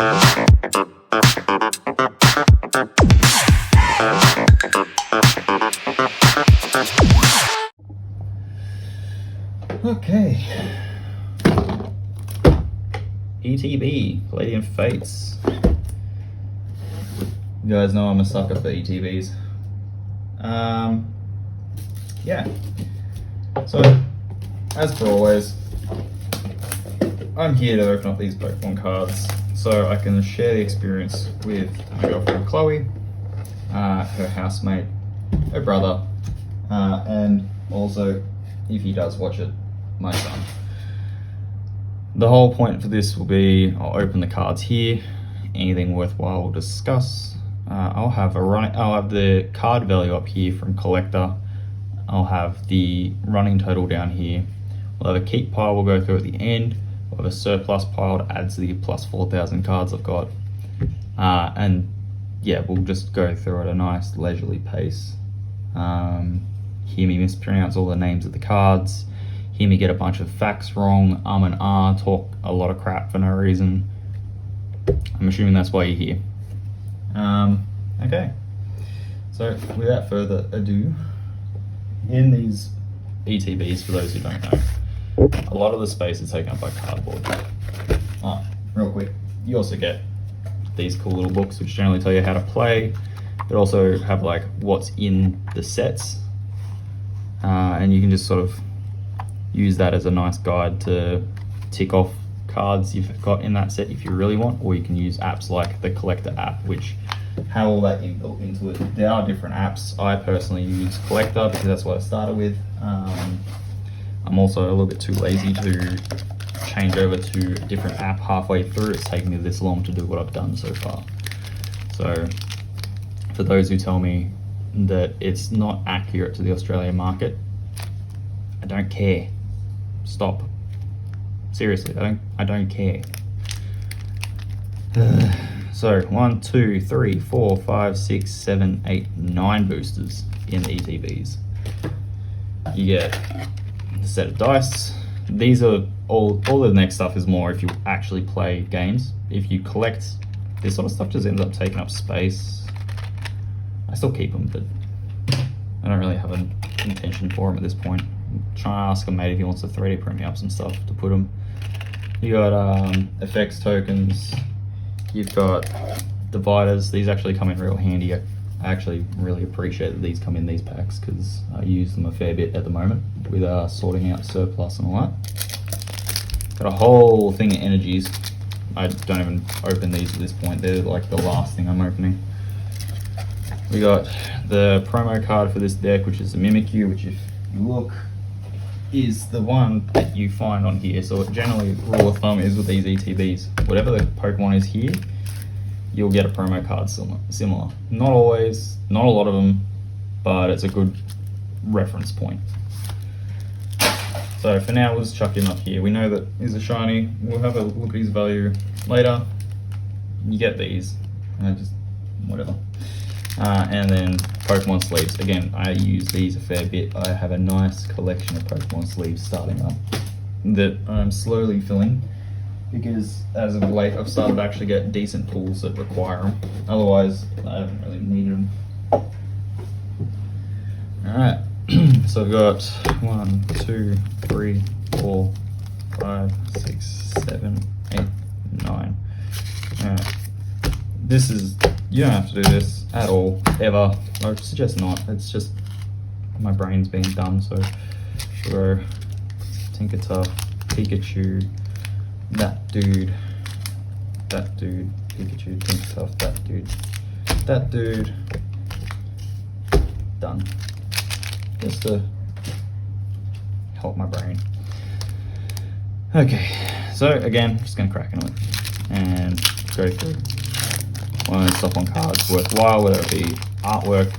Okay. ETB, Paladean Fates. You guys know I'm a sucker for ETBs. Yeah. So, as per always, I'm here to open up these Pokemon cards so I can share the experience with my girlfriend Chloe, her housemate, her brother, and also, if he does watch it, my son. The whole point for this will be, I'll open the cards here, anything worthwhile we'll discuss. I'll have the card value up here from collector. I'll have the running total down here. We'll have a keep pile we'll go through at the end. We'll have a surplus pile to add to the plus 4,000 cards I've got. And yeah, we'll just go through at a nice leisurely pace. Hear me mispronounce all the names of the cards. Hear me get a bunch of facts wrong, and talk a lot of crap for no reason. I'm assuming that's why you're here. Okay, so without further ado, in these ETBs, for those who don't know, a lot of the space is taken up by cardboard. Real quick, you also get these cool little books which generally tell you how to play, but also have like what's in the sets, and you can just sort of use that as a nice guide to tick off cards you've got in that set if you really want, or you can use apps like the Collector app, which have all that inbuilt into it. There are different apps. I personally use Collector because that's what I started with. I'm also a little bit too lazy to change over to a different app halfway through. It's taken me this long to do what I've done so far. So for those who tell me that it's not accurate to the Australian market, I don't care. Stop. Seriously, I don't care. So 1, 2, 3, 4, 5, 6, 7, 8, 9 boosters in the ETBs. You get a set of dice. These are all the next stuff is more if you actually play games. If you collect, this sort of stuff just ends up taking up space. I still keep them, but I don't really have an intention for them at this point. I'm trying to ask a mate if he wants to 3D print me up some stuff to put them. You got effects tokens. You've got dividers. These actually come in real handy. I actually really appreciate that these come in these packs because I use them a fair bit at the moment with sorting out surplus and all that. Got a whole thing of energies. I don't even open these at this point. They're like the last thing I'm opening. We got the promo card for this deck, which is the Mimikyu, which if you look, is the one that you find on here. So generally, rule of thumb is with these ETBs, whatever the Pokemon is here, you'll get a promo card similar. Not always, not a lot of them, but it's a good reference point. So for now, we'll just chuck him up here. We know that he's a shiny. We'll have a look at his value later. You get these, just whatever. And then Pokemon sleeves. Again, I use these a fair bit. I have a nice collection of Pokemon sleeves starting up that I'm slowly filling because as of late I've started to actually get decent pulls that require them. Otherwise, I haven't really needed them. Alright, so I've got 1, 2, 3, 4, 5, 6, 7, 8, 9. Alright. This is, you don't have to do this at all, ever. I suggest not. It's just my brain's being dumb, so we'll go Tinkertuff, Pikachu, that dude, Pikachu, Tinkertuff, that dude, done. Just to help my brain. Okay, so again, just gonna crack into it and go through one of the stuff on cards worthwhile, whether it be artwork,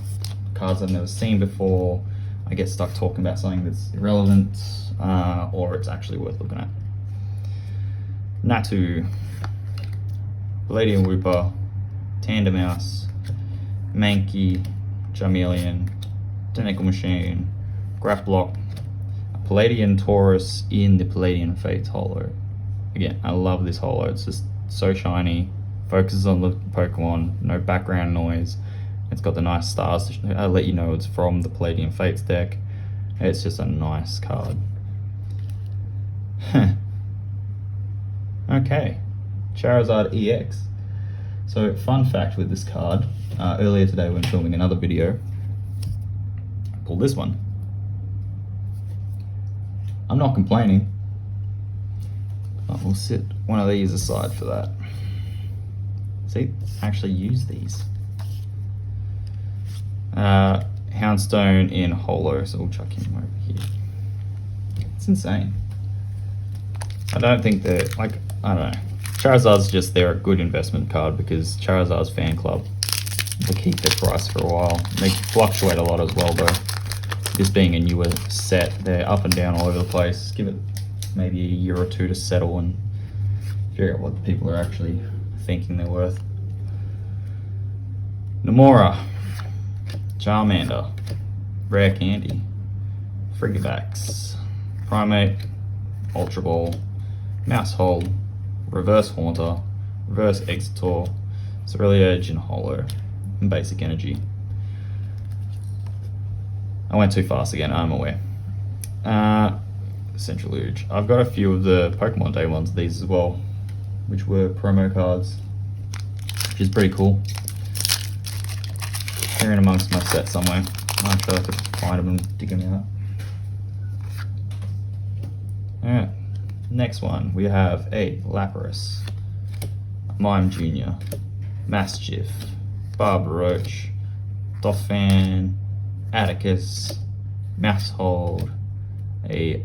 cards I've never seen before, I get stuck talking about something that's irrelevant, or it's actually worth looking at. Natu, Palladium Wooper, Tandemouse, Mankey, Charmeleon, Tentacle Machine, Grapplock, Palladian Taurus in the Paladean Fates holo. Again, I love this holo, it's just so shiny, focuses on the Pokemon, no background noise. It's got the nice stars to let you know it's from the Palladian Fates deck. It's just a nice card. Okay, Charizard EX. So, fun fact with this card, earlier today when filming another video, I pulled this one. I'm not complaining, but we'll sit one of these aside for that. See, actually use these. Houndstone in Holo, so we'll chuck him over here. It's insane. I don't think they're, like, I don't know. Charizard's just, they're a good investment card because Charizard's fan club will keep their price for a while. They fluctuate a lot as well though. This being a newer set, they're up and down all over the place. Give it maybe a year or two to settle and figure out what people are actually thinking they're worth. Nomura, Charmander, Rare Candy, Frigivax, Primate, Ultra Ball, Mousehold, Reverse Haunter, Reverse Exetor, Cerulean and Holo, and Basic Energy. I went too fast again, I'm aware. Centriluge. I've got a few of the Pokemon Day ones, these as well, which were promo cards, which is pretty cool. They're in amongst my set somewhere. I'm sure I could find them and dig them out. Alright, next one we have a Lapras, Mime Jr., Mastiff, Barbaroach, Dauphin, Atticus, Mousehold, a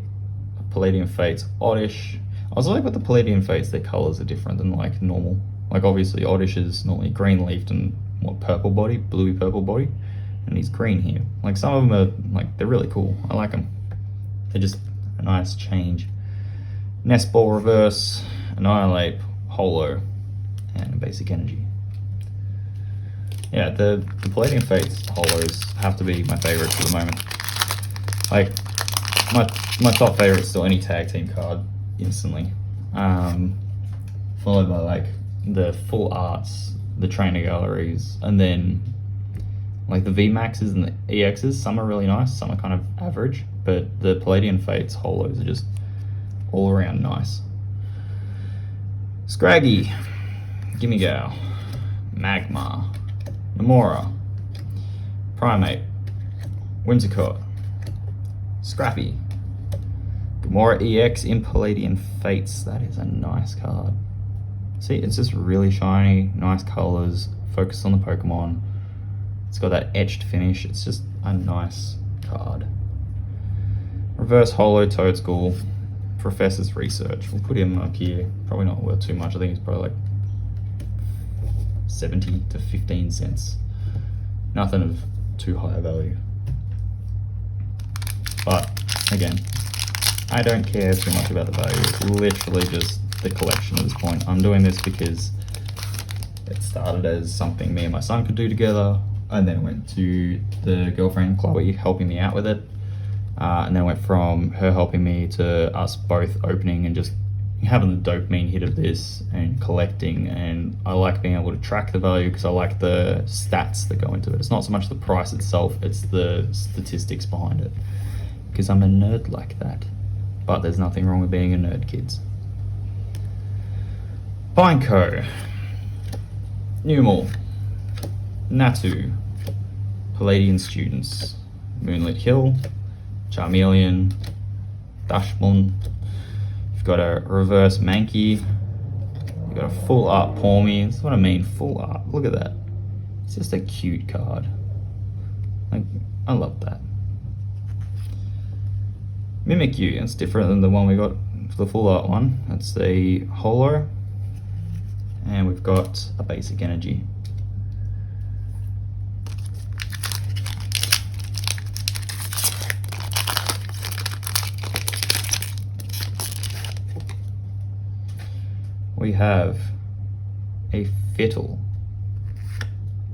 Palladian Fates Oddish. I was like with the Palladian Fates, their colours are different than like normal. Like obviously Oddish is normally green leafed and what, purple body, bluey purple body, and he's green here. Like some of them are like, they're really cool. I like them. They're just a nice change. Nest Ball Reverse, Annihilate, Holo, and Basic Energy. Yeah, the Palladian Fates Holos have to be my favorites at the moment. Like, my top favorite is still any tag team card, instantly. Followed by like the full arts, the trainer galleries, and then like the VMAXs and the EXs. Some are really nice, some are kind of average, but the Palladian Fates Holos are just all around nice. Scraggy, Gimmighoul, Magmar, Nomura, Primate, Whimsicott, Scrappy, Gamora EX in Palladian Fates. That is a nice card. See, it's just really shiny, nice colors, focused on the Pokemon. It's got that etched finish. It's just a nice card. Reverse Holo Toadskull, Professor's Research. We'll put him up here. Probably not worth too much. I think he's probably like 70 to 15 cents. Nothing of too high a value. But again, I don't care too much about the value. It's literally just the collection at this point. I'm doing this because it started as something me and my son could do together, and then went to the girlfriend Chloe helping me out with it, and then went from her helping me to us both opening and just having the dopamine hit of this and collecting. And I like being able to track the value because I like the stats that go into it. It's not so much the price itself, it's the statistics behind it, because I'm a nerd like that. But there's nothing wrong with being a nerd, kids. Pineco, Numel, Natu, Palladian Students, Moonlit Hill, Charmeleon, Dashmon. You've got a reverse Mankey. You've got a full art Pawmi. That's what I mean, full art. Look at that. It's just a cute card. Like, I love that. Mimikyu, it's different than the one we got for the full art one. That's a Holo. And we've got a Basic Energy. We have a Fiddle,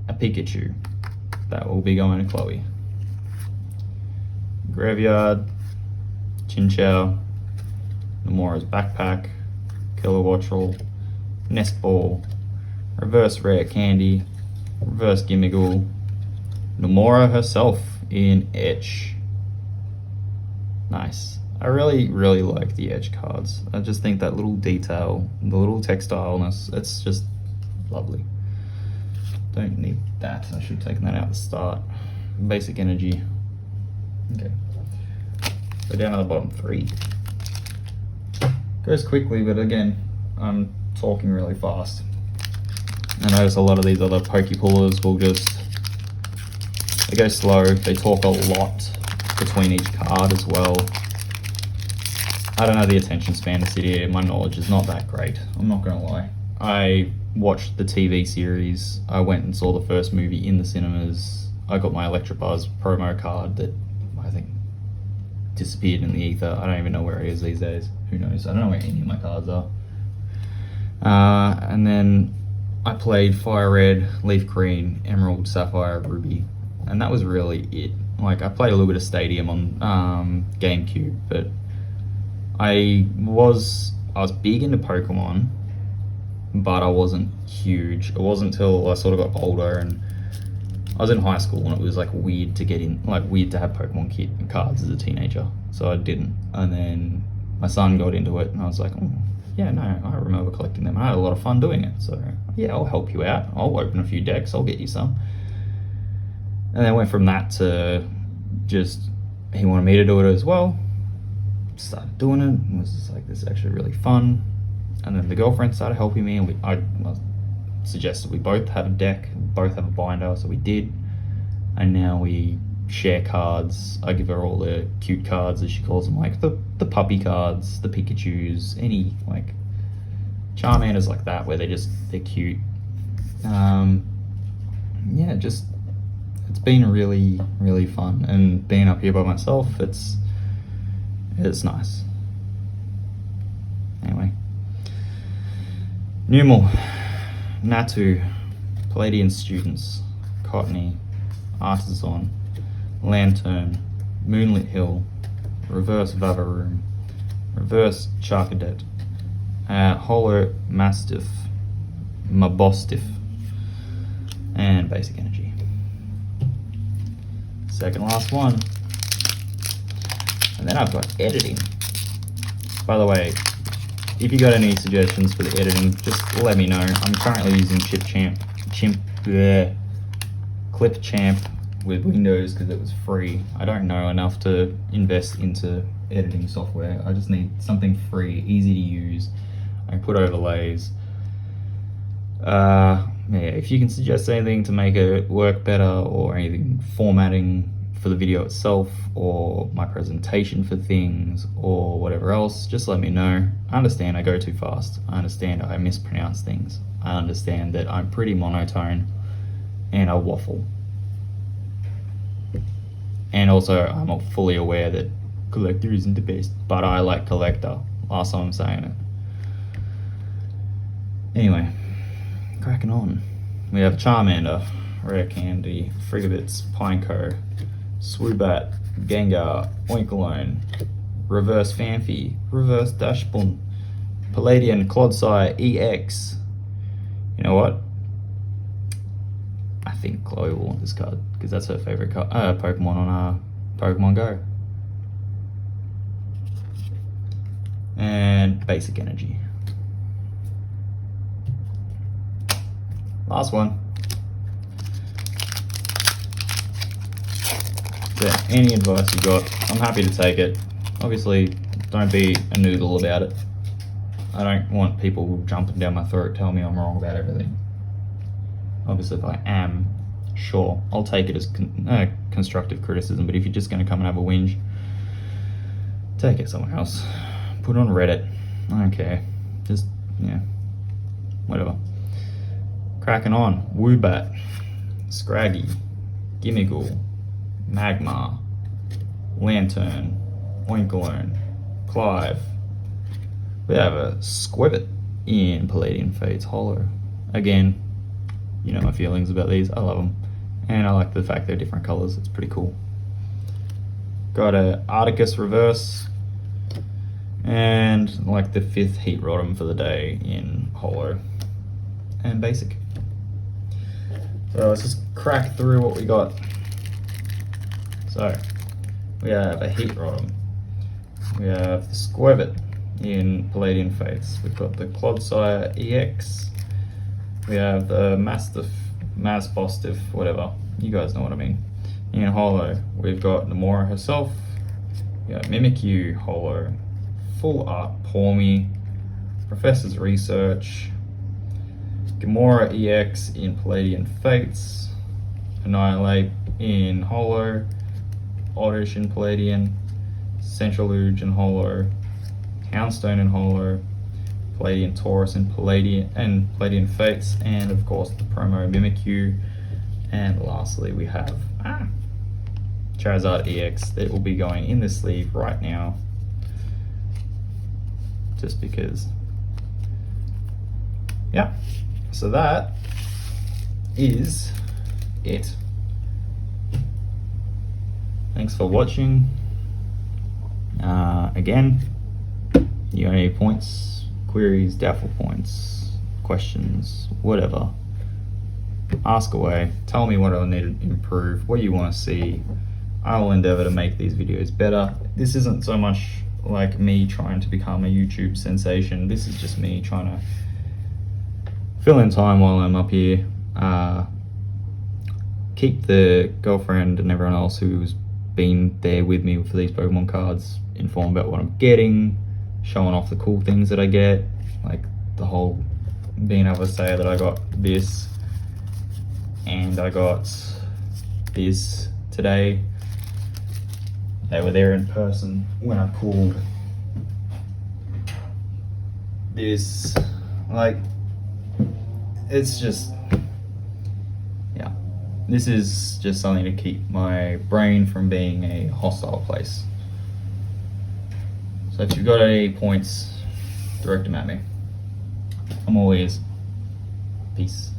a Pikachu. That will be going to Chloe. Graveyard, Chinchou, Nomura's Backpack, Kilowattrel, Nest Ball, reverse rare candy, reverse Gimmighoul, Nomura herself in Etch. Nice. I really like the Etch cards. I just think that little detail, the little textileness, it's just lovely. Don't need that. I should have taken that out at the start. Basic energy. Okay. Go down to the bottom 3. Goes quickly, but again, I'm talking really fast. I notice a lot of these other Poke pullers will just, they go slow, they talk a lot between each card as well. I don't know the attention span to sit here, my knowledge is not that great, I'm not gonna lie. I watched the TV series, I went and saw the first movie in the cinemas, I got my Electrobuzz promo card that I think disappeared in the ether. I don't even know where it is these days, who knows, I don't know where any of my cards are. And then I played Fire Red, Leaf Green, Emerald, Sapphire, Ruby, and that was really it. Like, I played a little bit of Stadium on GameCube, but I was big into Pokemon, but I wasn't huge. It wasn't until I sort of got older and I was in high school and it was like weird to get in, like weird to have Pokemon cards as a teenager, so I didn't. And then my son got into it and I was like, oh, yeah, no, I remember collecting them. I had a lot of fun doing it, so yeah, I'll help you out. I'll open a few decks, I'll get you some. And then went from that to just, he wanted me to do it as well. Started doing it, it was just like, this is actually really fun. And then the girlfriend started helping me, and I suggested we both have a deck, both have a binder, so we did. And now we share cards. I give her all the cute cards, as she calls them, like the puppy cards, the Pikachus, any like Charmanders like that, where they're cute. Yeah, just, it's been really fun, and being up here by myself, it's nice. Anyway, Numal, Natu, Palladian Students, Cottony, Artisan, Lantern, Moonlit Hill, Reverse Vavaroom, Reverse Charcadet, Holo Mastiff, Mabostiff, and Basic Energy. Second last one. And then I've got editing. By the way, if you got any suggestions for the editing, just let me know. I'm currently using Clipchamp with Windows because it was free. I don't know enough to invest into editing software. I just need something free, easy to use. I can put overlays. Yeah, if you can suggest anything to make it work better, or anything formatting for the video itself, or my presentation for things, or whatever else, just let me know. I understand I go too fast. I understand I mispronounce things. I understand that I'm pretty monotone and I waffle. And also, I'm fully aware that Collector isn't the best, but I like Collector. Last time I'm saying it. Anyway, cracking on. We have Charmander, Rare Candy, Frigabits, Pineco, Swoobat, Gengar, Oinkologne, Reverse Fanfi, Reverse Dashbun, Palladian Clodsire EX. You know what? I think Chloe will want this card because that's her favorite Pokemon on Pokemon Go. And Basic Energy. Last one. Yeah, any advice you got, I'm happy to take it. Obviously, don't be a noodle about it. I don't want people jumping down my throat telling me I'm wrong about everything. Obviously, if I am, sure, I'll take it as constructive criticism, but if you're just going to come and have a whinge, take it somewhere else. Put it on Reddit. I don't care. Just, yeah, whatever. Cracking on. Woobat, Scraggy, Gimmighoul, Magmar, Lantern, Oinkologne, Clive. We have a Squivit in Paladean Fates Holo. Again, you know my feelings about these. I love them. And I like the fact they're different colors. It's pretty cool. Got a Articus Reverse. And like the 5th Heat Rotom for the day in Holo. And Basic. So let's just crack through what we got. So we have a Heat Rodham. We have the Squirvet in Palladian Fates. We've got the Clodsire EX. We have the Mastiff, Mazpostiff, whatever. You guys know what I mean. In Holo, we've got Namora herself. We got Mimikyu Holo. Full Art Pawmi. Professor's Research. Gamora EX in Palladian Fates. Annihilate in Holo. Oddish in Palladian. Centraluge in Holo. Houndstone in Holo. Palladian Taurus in Palladian Fates, and of course the promo Mimikyu. And lastly we have Charizard EX that will be going in this sleeve right now, just because. Yeah, so that is it. Thanks for watching. Again, you got any points, queries, doubtful points, questions, whatever, ask away. Tell me what I need to improve, what you want to see. I will endeavor to make these videos better. This isn't so much like me trying to become a YouTube sensation. This is just me trying to fill in time while I'm up here. Keep the girlfriend and everyone else who's been there with me for these Pokemon cards informed about what I'm getting, showing off the cool things that I get, like the whole being able to say that I got this and I got this today. They were there in person when I pulled this. Like, it's just, yeah, this is just something to keep my brain from being a hostile place. So if you've got any points, direct them at me. I'm all ears. Peace.